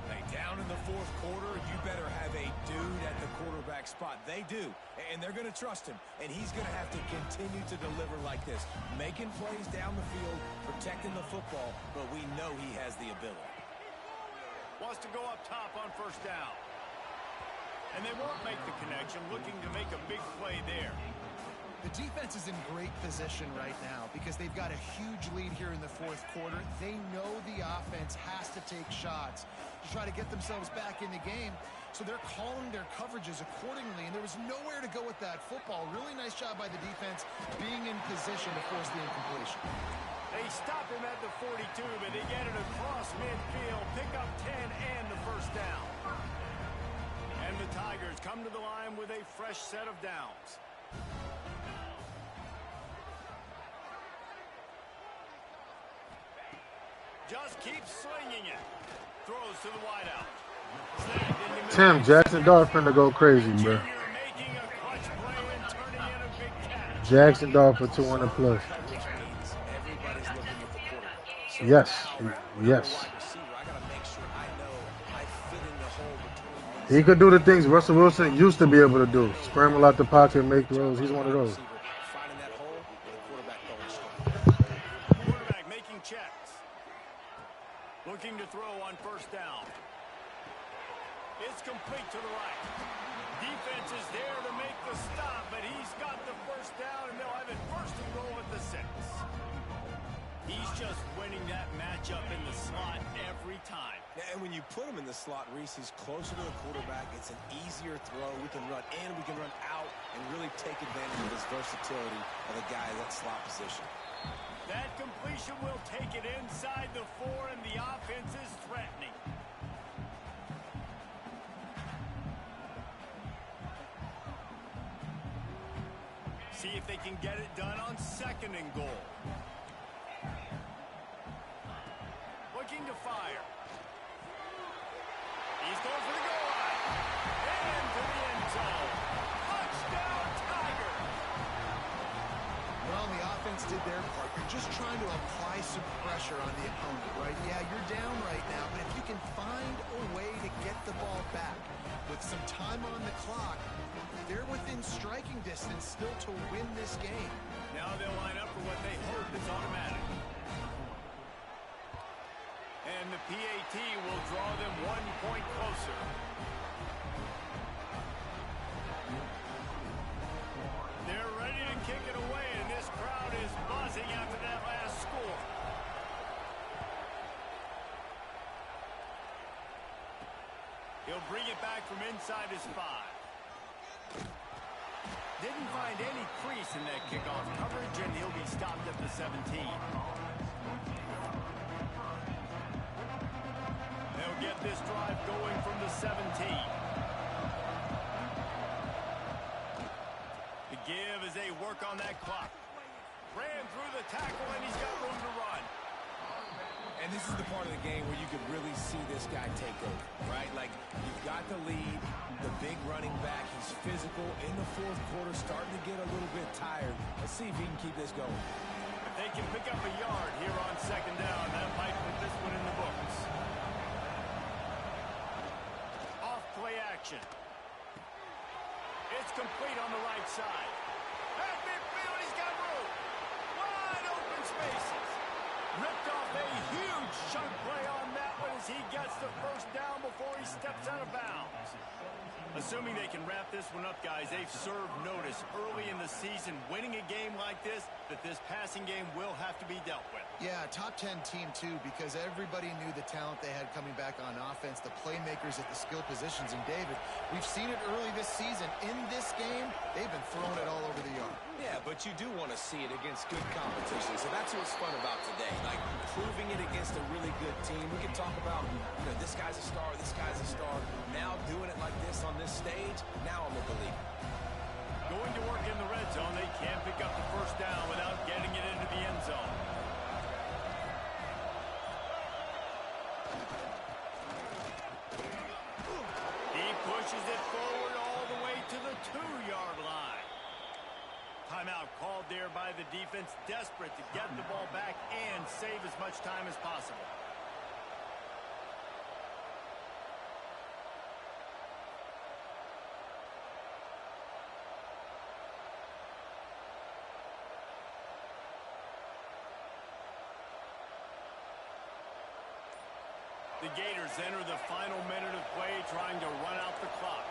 Hey, down in the 4th quarter, you better have a dude at the quarterback spot. They do, and they're going to trust him, and he's going to have to continue to deliver like this, making plays down the field, protecting the football, but we know he has the ability. Wants to go up top on 1st down. And they won't make the connection, looking to make a big play there. The defense is in great position right now because they've got a huge lead here in the 4th quarter. They know the offense has to take shots to try to get themselves back in the game. So they're calling their coverages accordingly, and there was nowhere to go with that football. Really nice job by the defense being in position to force the incompletion. They stop him at the 42, but they get it across midfield, pick up 10 and the 1st down. And the Tigers come to the line with a fresh set of downs. Just keeps slinging it. Throws to the wideout. Tim, Jackson Dart finna go crazy, bro. Making a clutch play and turning in a big catch. Jackson Dart for 200 plus. So Yes. now, Yes. wide receiver, I got to make sure I know I fit in the hole between He these. could do the things Russell Wilson used to be able to do. Scramble out the pocket and make throws. He's one of those. Finding that hole and the quarterback going straight. Quarterback making checks. Looking to throw on first down. It's complete to the right. Defense is there to make the stop, but he's got the first down, and they'll have it first and goal at the 6. He's just winning that matchup in the slot every time. And when you put him in the slot, Reese, he's closer to the quarterback. It's an easier throw. We can run in, we can run out, and really take advantage of his versatility of the guy in that slot position. That completion will take it inside the 4, and the offense is threatening. See if they can get it done on second and goal. Looking to fire. He's going for the goal line. Into the end zone. Touchdown, Tiger. Well, the offense did their part. You're just trying to apply some pressure on the opponent, right? Yeah, you're down right now, but if you can find a way to get the ball back with some time on the clock, they're within striking distance still to win this game. Now they'll line up for what they hope is automatic. And the PAT will draw them 1 point closer. They're ready to kick it away, and this crowd is buzzing after that last score. He'll bring it back from inside his 5. Didn't find any crease in that kickoff coverage, and he'll be stopped at the 17. They'll get this drive going from the 17. The give as they work on that clock. Ran through the tackle, and he's got room to run. And this is the part of the game where you could really see this guy take over, right? Like, you've got the lead, the big running back. He's physical in the 4th quarter, starting to get a little bit tired. Let's see if he can keep this going. If they can pick up a yard here on second down, that might put this one in the books. Off play action. It's complete on the right side. At midfield, he's got room. Wide open spaces. Ripped off a huge chunk play on that one as he gets the first down before he steps out of bounds. Assuming they can wrap this one up, guys, they've served notice early in the season, winning a game like this, that this passing game will have to be dealt with. Yeah, top 10 team, too, because everybody knew the talent they had coming back on offense, the playmakers at the skill positions. And, David, we've seen it early this season. In this game, they've been throwing it all over the yard. Yeah, but you do want to see it against good competition. So that's what's fun about today. Like, proving it against a really good team. We can talk about, this guy's a star, this guy's a star. Now doing it like this on this stage, now I'm a believer. Going to work in the red zone, they can't pick up the first down without getting it into the end zone. He pushes it forward all the way to the 2-yard line. Timeout called there by the defense, desperate to get the ball back and save as much time as possible. The Gators enter the final minute of play, trying to run out the clock.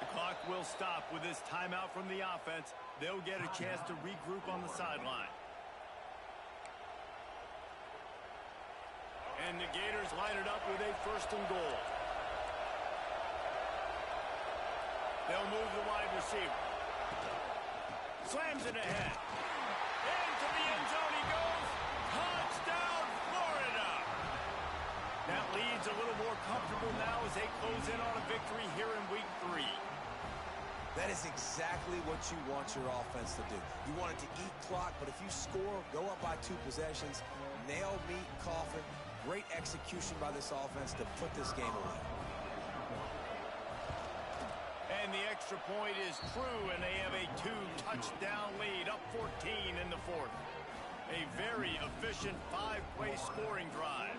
The clock will stop with this timeout from the offense. They'll get a chance to regroup on the sideline. And the Gators line it up with a first and goal. They'll move the wide receiver. Slams it ahead. Into the end zone he goes. Touchdown, Florida! That lead's a little more comfortable now as they close in on a victory here in week 3. That is exactly what you want your offense to do. You want it to eat clock, but if you score, go up by 2 possessions, nail meat, coffin, great execution by this offense to put this game away. And the extra point is true, and they have a 2-touchdown lead, up 14 in the 4th. A very efficient 5-play scoring drive.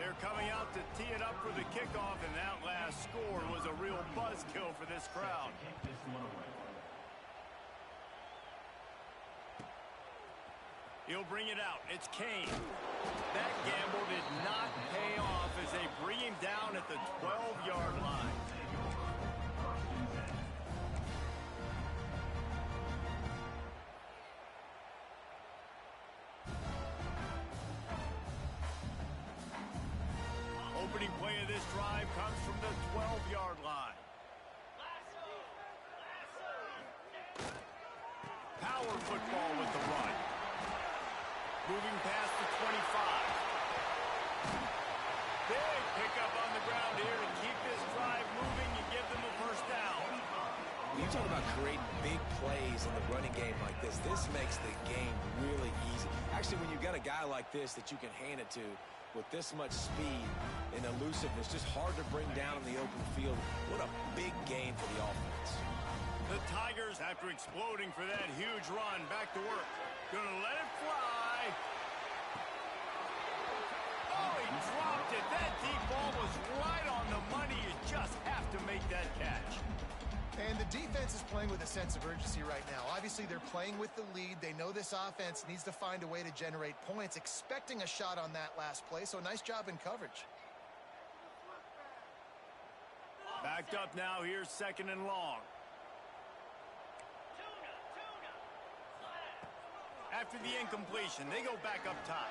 They're coming out to tee it up for the kickoff, and that last score was a real buzzkill for this crowd. He'll bring it out. It's Kane. That gamble did not pay off as they bring him down at the 12-yard line. Opening play of this drive comes from the 12-yard line. Power football with the run. Moving past the 25. Big pickup on the ground here to keep this drive moving and give them a first down. When you talk about creating big plays in the running game like this makes the game really easy. Actually, when you've got a guy like this that you can hand it to with this much speed and elusiveness, just hard to bring down in the open field. What a big game for the offense. The Tigers, after exploding for that huge run, back to work. Gonna let it fly. Oh, he dropped it. That deep ball was right on the money. You just have to make that catch. And the defense is playing with a sense of urgency right now. Obviously, they're playing with the lead. They know this offense needs to find a way to generate points, expecting a shot on that last play. So nice job in coverage. Backed up now. Here's 2nd and long. After the incompletion, they go back up top.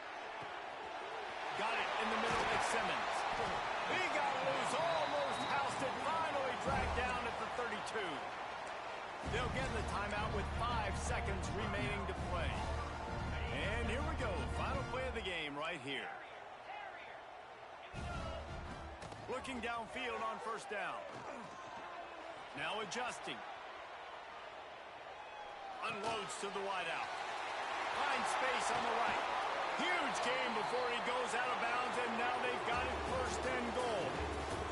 Got it in the middle with Simmons. He got loose, almost housed it, finally dragged down at the 32. They'll get the timeout with 5 seconds remaining to play. And here we go, final play of the game right here. Looking downfield on first down. Now adjusting. Unloads to the wideout. Finds space on the right. Huge game before he goes out of bounds, and now they've got it 1st and goal.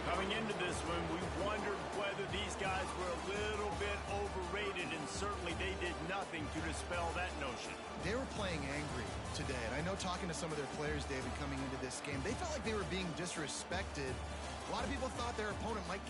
Coming into this one, we wondered whether these guys were a little bit overrated, and certainly they did nothing to dispel that notion. They were playing angry today, and I know talking to some of their players, David, coming into this game, they felt like they were being disrespected. A lot of people thought their opponent might get